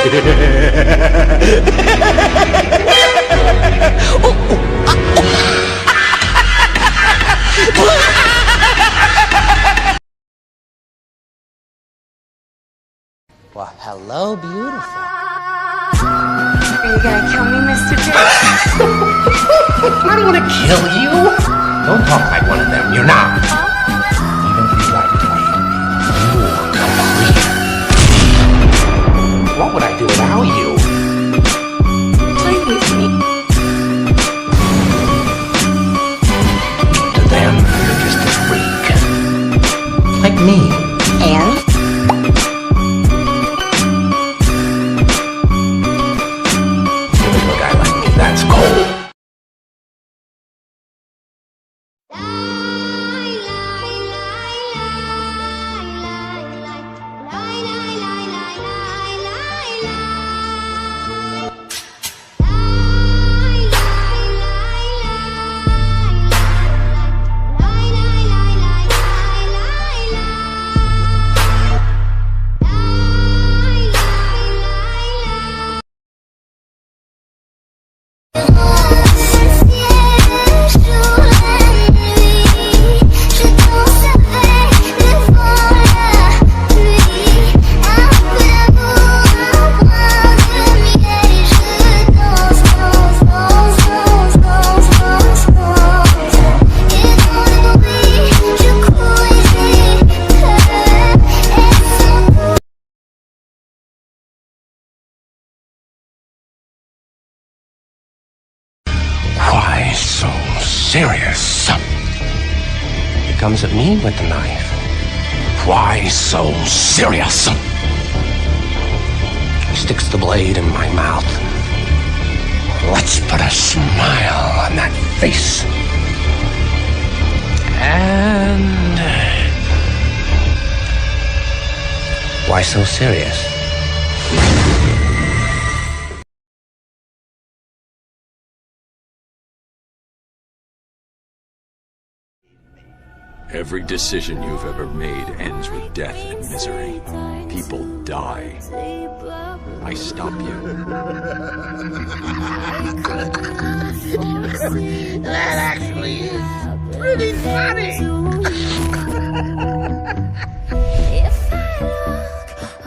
Well, hello, beautiful. Are you gonna kill me, Mr. J? I don't want to kill you. Don't talk like one of them. You're not. Even if you liked me, you're complete. What would I do without you? Play with me. To them, you're just a freak. Like me. And? Even a guy like me, that's cold. Why so serious? He comes at me with the knife. Why so serious? He sticks the blade in my mouth. Let's put a smile on that face. And... why so serious? Every decision you've ever made ends with death and misery. People die. I stop you. That actually is pretty funny. If I look